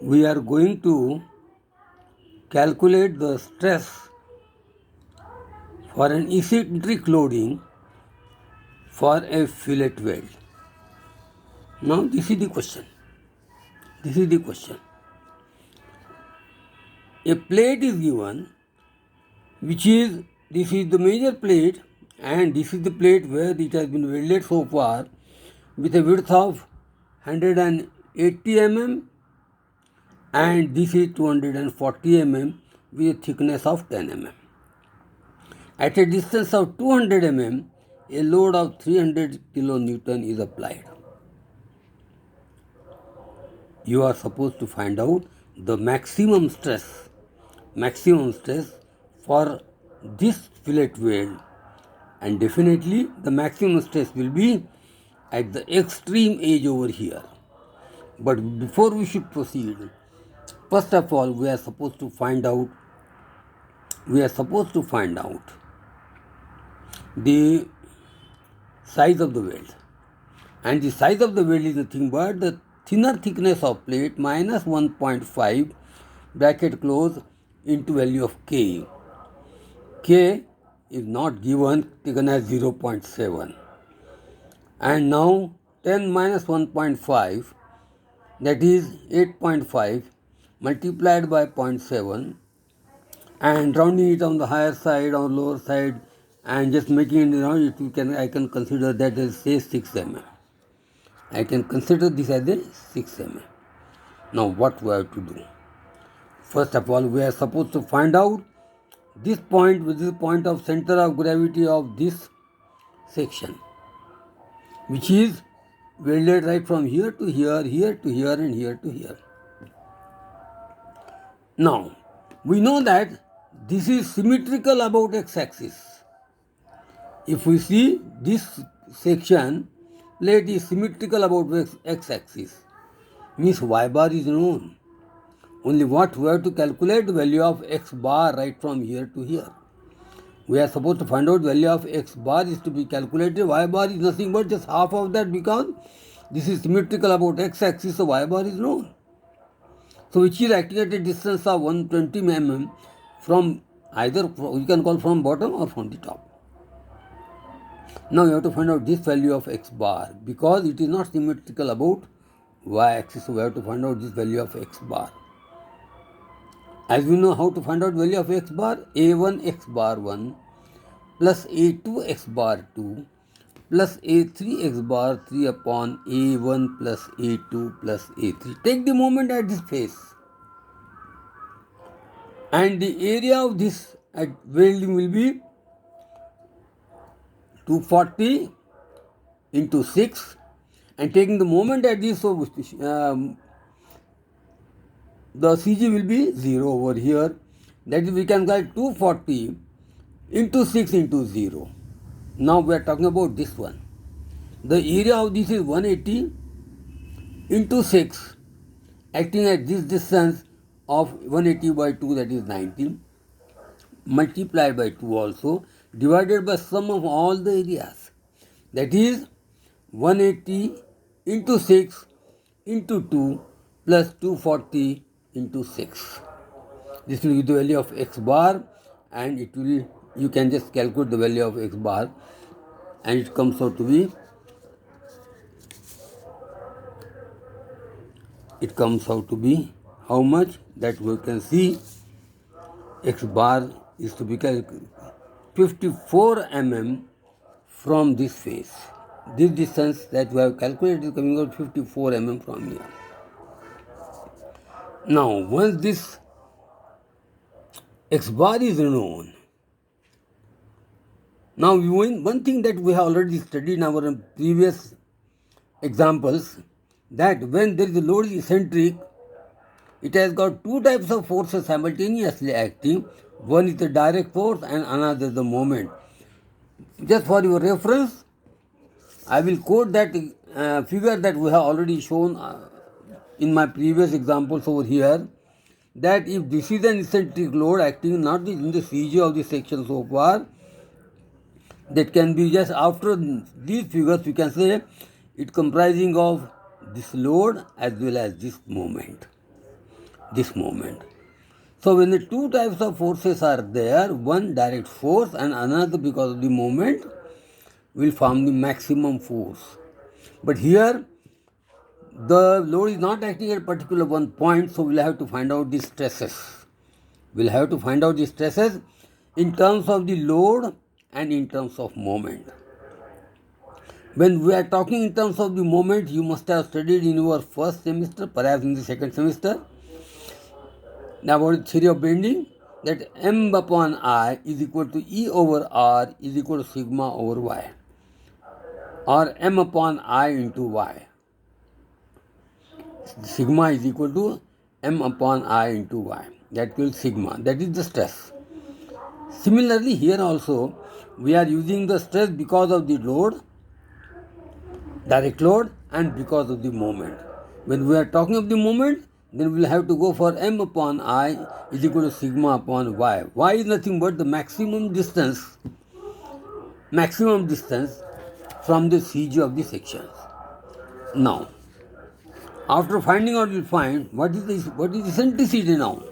we are going to calculate the stress for an eccentric loading for a fillet weld. Now this is the question. This is the question. A plate is given, this is the major plate, and this is the plate where it has been welded so far with a width of 180 mm, and this is 240 mm with a thickness of 10 mm. At a distance of 200 mm, a load of 300 kilonewton is applied. You are supposed to find out the maximum stress for this fillet weld, and definitely the maximum stress will be at the extreme edge over here. But before we should proceed, first of all we are supposed to find out the size of the weld, and the size of the weld is nothing but the thinner thickness of plate minus 1.5 bracket close into value of K. K is not given, taken as 0.7, and now 10 minus 1.5, that is 8.5 multiplied by 0.7, and rounding it on the higher side or lower side and just making it round, I can consider that as say 6 mm. I can consider this as a 6 mm. Now what we have to do? First of all, we are supposed to find out this point, which is the point of center of gravity of this section, which is welded right from here to here, here to here, and here to here. Now, we know that this is symmetrical about x-axis. If we see this section, plate is symmetrical about x-axis, means y bar is known. Only what we have to calculate the value of x bar right from here to here. We are supposed to find out value of x bar is to be calculated. Y bar is nothing but just half of that, because this is symmetrical about x-axis, so y bar is known. So which is acting at a distance of 120 mm from either, you can call from bottom or from the top. Now you have to find out this value of x bar, because it is not symmetrical about y-axis, so we have to find out this value of x bar. As we know how to find out value of x bar, a1 x bar 1 plus a2 x bar 2 plus a3 x bar 3 upon a1 plus a2 plus a3. Take the moment at this face, and the area of this welding will be 240 into 6, and taking the moment at this, so the CG will be 0 over here. That is, we can get 240 into 6 into 0. Now we are talking about this one. The area of this is 180 into 6, acting at this distance of 180 by 2, that is 90, multiplied by 2 also, divided by sum of all the areas. That is 180 into 6 into 2 plus 240 into 6. This will give the value of x bar, and it will, you can just calculate the value of x bar, and it comes out to be, how much, that we can see. X bar is to be 54 mm from this face. This distance that we have calculated is coming out 54 mm from here. Now, once this x bar is known, now one thing that we have already studied in our previous examples, that when there is a load eccentric, it has got two types of forces simultaneously acting. One is the direct force and another is the moment. Just for your reference, I will quote that figure that we have already shown in my previous examples over here, that if this is an eccentric load acting not in the CG of the section so far, that can be just after these figures, we can say it comprising of this load as well as this moment. this moment. So when the two types of forces are there, one direct force and another because of the moment, will form the maximum force. But here the load is not acting at a particular one point, so we'll have to find out the stresses. We'll have to find out the stresses in terms of the load and in terms of moment. When we are talking in terms of the moment, you must have studied in your first semester, perhaps in the second semester, about the theory of bending, that m upon I is equal to E over R is equal to sigma over Y, or m upon I into Y. Sigma is equal to m upon I into Y. That will sigma. That is the stress. Similarly, here also we are using the stress because of the load, direct load, and because of the moment. When we are talking of the moment, then we will have to go for m upon I is equal to sigma upon Y. Y is nothing but the maximum distance from the CG of the sections. Now, after finding out, we'll find what is eccentricity now.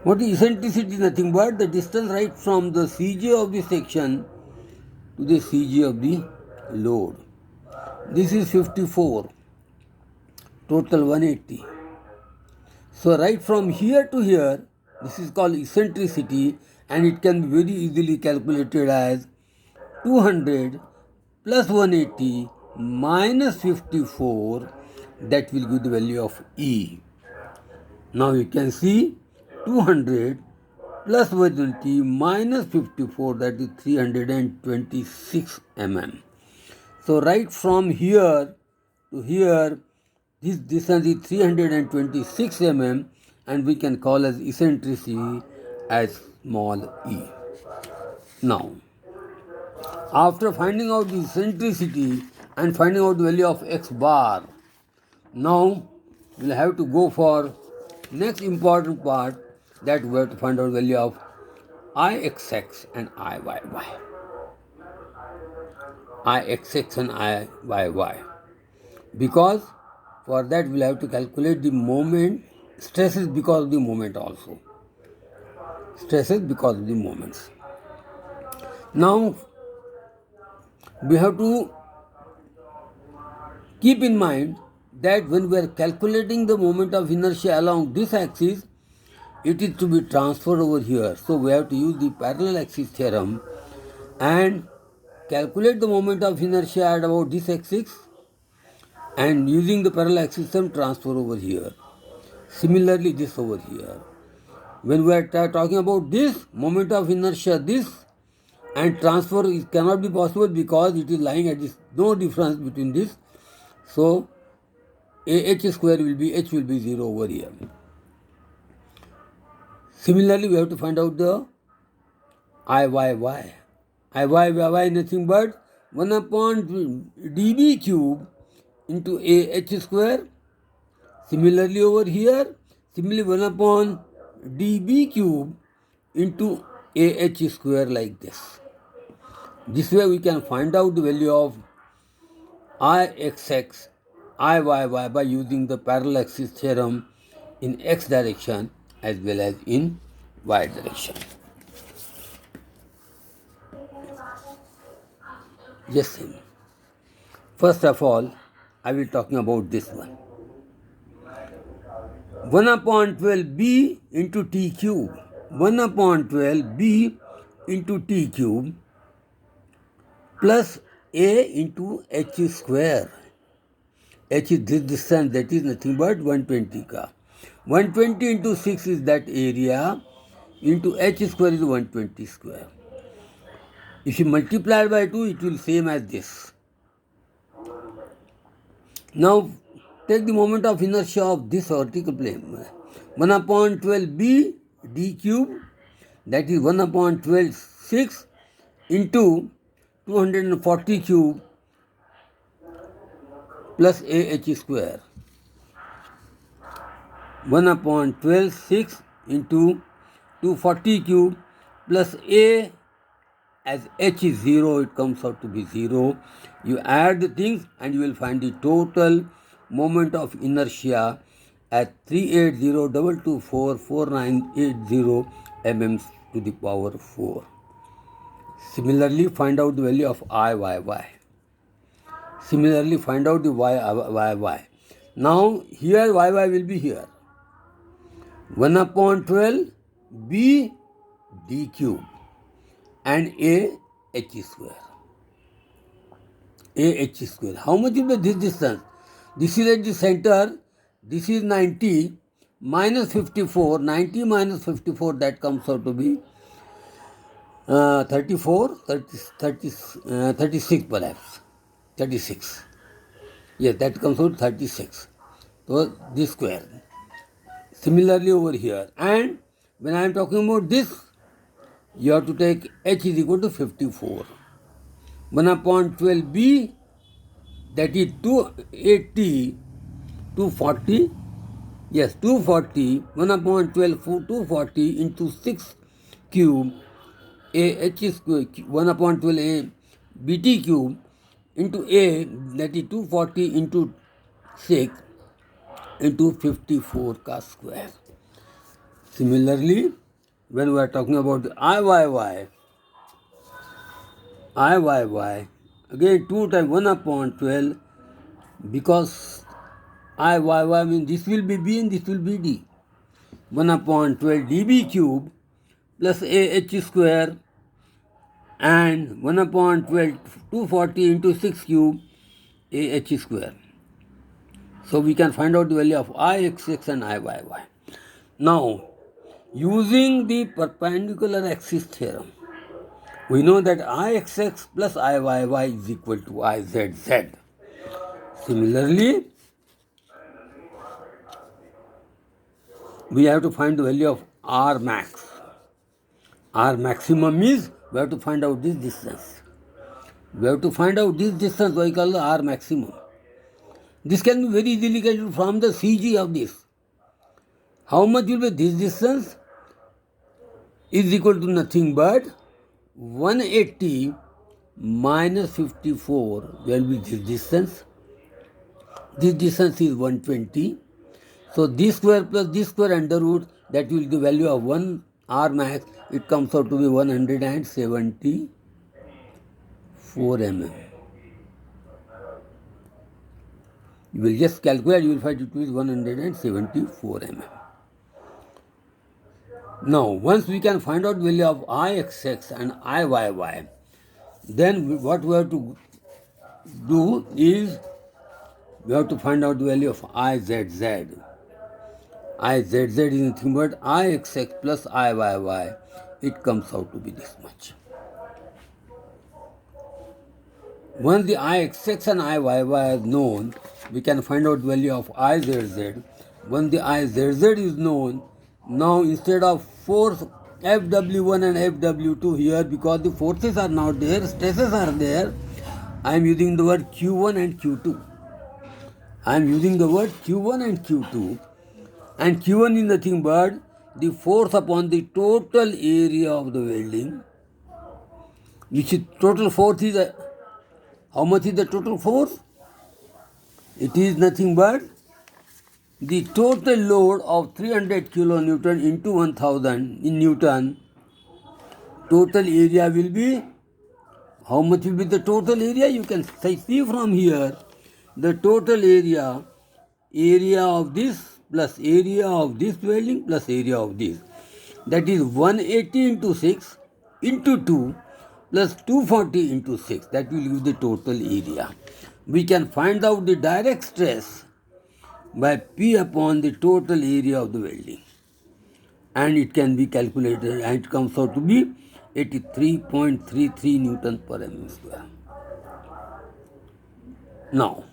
What is eccentricity? Nothing but the distance right from the CG of the section to the CG of the load. This is 54, total 180. So right from here to here, this is called eccentricity, and it can be very easily calculated as 200 plus 180 minus 54, that will give the value of E. Now you can see 200 plus 180 minus 54, that is 326 mm. So right from here to here, this distance is 326 mm, and we can call as eccentricity as small e. Now, after finding out the eccentricity and finding out the value of x bar, now we'll have to go for next important part, that we have to find out the value of Ixx and Iyy. Ixx and Iyy. Because for that we'll have to calculate the moment, stresses because of the moment also. Stresses because of the moments. Now, we have to keep in mind that when we are calculating the moment of inertia along this axis, it is to be transferred over here. So we have to use the parallel axis theorem and calculate the moment of inertia at about this axis, and using the parallel axis theorem transfer over here. Similarly, this over here. When we are talking about this moment of inertia, this, and transfer cannot be possible because it is lying at this, no difference between this. So h square will be, h will be 0 over here. Similarly, we have to find out the Iyy. Iyy nothing but 1 upon dB cube into ah square. Similarly over here, 1 upon dB cube into ah square, like this. This way we can find out the value of Ixx, Iyy by using the parallel axis theorem in x direction as well as in y direction. Yes, first of all, I will talking about this one. 1 upon 12b into t cube. 1 upon 12b into t cube plus a into h square. H is this distance, that is nothing but 120 ka. 120 into 6 is that area, into h square is 120 square. If you multiply by 2, it will same as this. Now take the moment of inertia of this vertical plane. 1 upon 12b d cube, that is 1 upon 12 6 into 240 cube plus ah square. 1 upon 12 6 into 240 cube plus a, as h is 0, it comes out to be 0. You add the things and you will find the total moment of inertia at 38022444980 mm to the power 4. Similarly, find out the value of Iyy. Similarly, find out the Yy. Now, here Yy will be here. 1 upon 12 b d cube and a h square. A h square. How much will be this distance? This is at the center. This is 90 minus 54. 90 minus 54, that comes out to be 34, 36 perhaps. 36. Yes, that comes out 36. So this square. Similarly over here. And when I am talking about this, you have to take h is equal to 54. 1 upon 12b, that is 280, 240. Yes, 240. 1 upon 12, 240 into 6 cube a h square, 1 upon 12 a bt cube into a, that is 240 into 6 into 54 cos square. Similarly, when we are talking about the Iyy, again 2 times 1 upon 12, because Iyy means this will be b and this will be d. 1 upon 12 db cube plus ah square and 1 upon 12 240 into 6 cube ah square. So we can find out the value of Ixx and Iyy. Now, using the perpendicular axis theorem, we know that Ixx plus Iyy is equal to Izz. Similarly, we have to find the value of R max. R maximum is, we have to find out this distance. We have to find out this distance, we call the R maximum. This can be very easily calculated from the CG of this. How much will be this distance? Is equal to nothing but 180 minus 54 will be this distance. This distance is 120. So this square plus this square under root, that will be the value of 1 R max. It comes out to be 174 mm. You will just calculate, you will find it is 174 mm. Now, once we can find out the value of Ixx and Iyy, then what we have to do is, we have to find out the value of Izz. Izz is nothing but Ixx plus Iyy. It comes out to be this much. Once the Ixx and Iyy is known, we can find out the value of Izz. Once the Izz is known, now instead of force Fw1 and Fw2 here, because the forces are not there, stresses are there, I am using the word Q1 and Q2. I am using the word Q1 and Q2. And Q1 is nothing but the force upon the total area of the welding, which is total force is, how much is the total force? It is nothing but the total load of 300 kilonewton into 1000 in Newton. Total area will be, how much will be the total area? You can see from here, the total area of this plus area of this welding plus area of this. That is 180 into 6 into 2 plus 240 into 6. That will give the total area. We can find out the direct stress by P upon the total area of the welding. And it can be calculated, and it comes out to be 83.33 Newton per mm square. Now,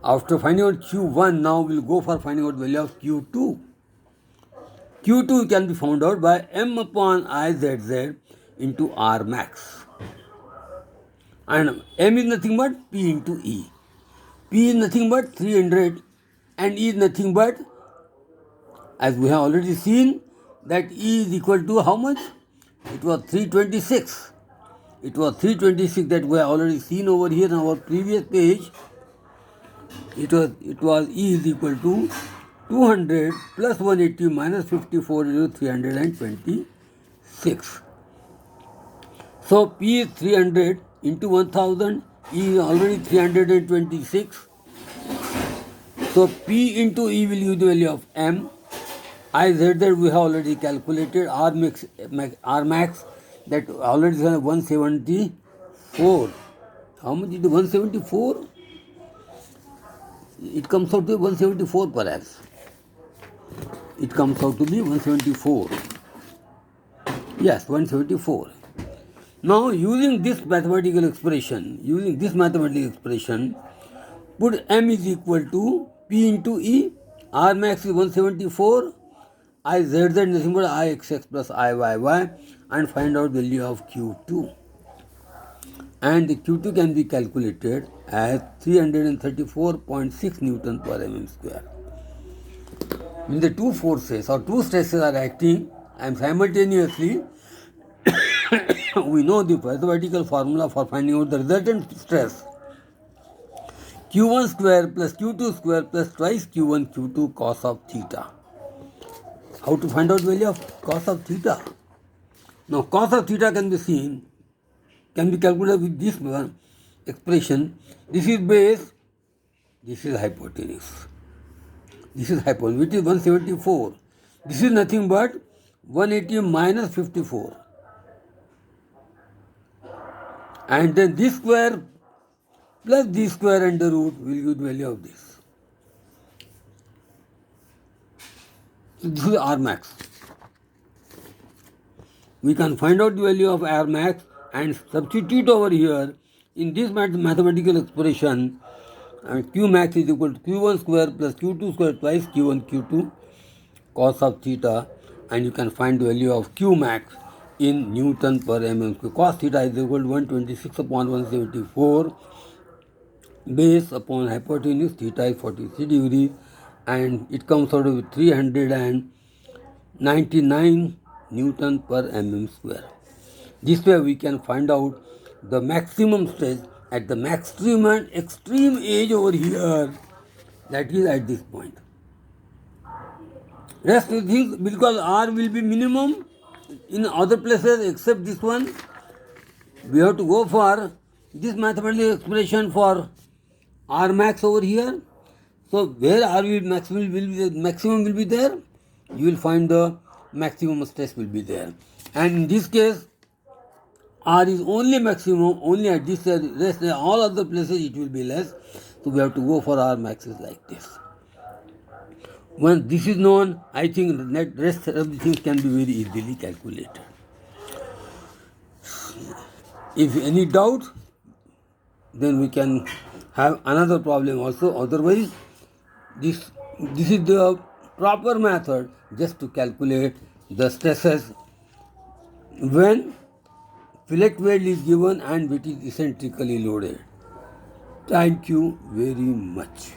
after finding out Q1, now we'll go for finding out the value of Q2. Q2 can be found out by M upon Izz into R max. And M is nothing but P into E. P is nothing but 300 and E is nothing but, as we have already seen, that E is equal to how much? It was 326. It was 326 that we have already seen over here on our previous page. It was E is equal to 200 plus 180 minus 54 is 326. So P is 300 into 1000, E is already 326. So P into E will give the value of M. I Z that we have already calculated. R max that already is 174. How much is it? 174? It comes out to be 174 perhaps. It comes out to be 174. Yes, 174. Now using this mathematical expression, put M is equal to P into E. R max is 174. I Z Z nothing but I X X plus I Y Y, and find out value of Q2. And the Q2 can be calculated as 334.6 Newton per mm square. When the two forces or two stresses are acting and simultaneously, we know the mathematical formula for finding out the resultant stress. Q1 square plus Q2 square plus twice Q1 Q2 cos of theta. How to find out value of cos of theta? Now cos of theta can be calculated with this one expression. This is base, this is hypotenuse. This is hypotenuse, which is 174. This is nothing but 180 minus 54. And then this square plus this square under root will give the value of this. So this is R max. We can find out the value of R max and substitute over here in this mathematical expression, and Q max is equal to Q1 square plus Q2 square twice Q1 Q2 cos of theta, and you can find the value of Q max in Newton per mm square. Cos theta is equal to 126 upon 174. Base upon hypotenuse, theta is 43 degrees, and it comes out with 399 Newton per mm square. This way we can find out the maximum stress at the maximum and extreme edge over here, that is at this point. Rest of things, because R will be minimum in other places except this one, we have to go for this mathematical expression for R max over here. So where R will maximum will be there, you will find the maximum stress will be there. And in this case, R is only maximum, only at this rest, all other places it will be less. So we have to go for R max is like this. When this is known, I think the rest of the things can be very easily calculated. If any doubt, then we can have another problem also. Otherwise, this is the proper method just to calculate the stresses when fillet weld is given and it is eccentrically loaded. Thank you very much.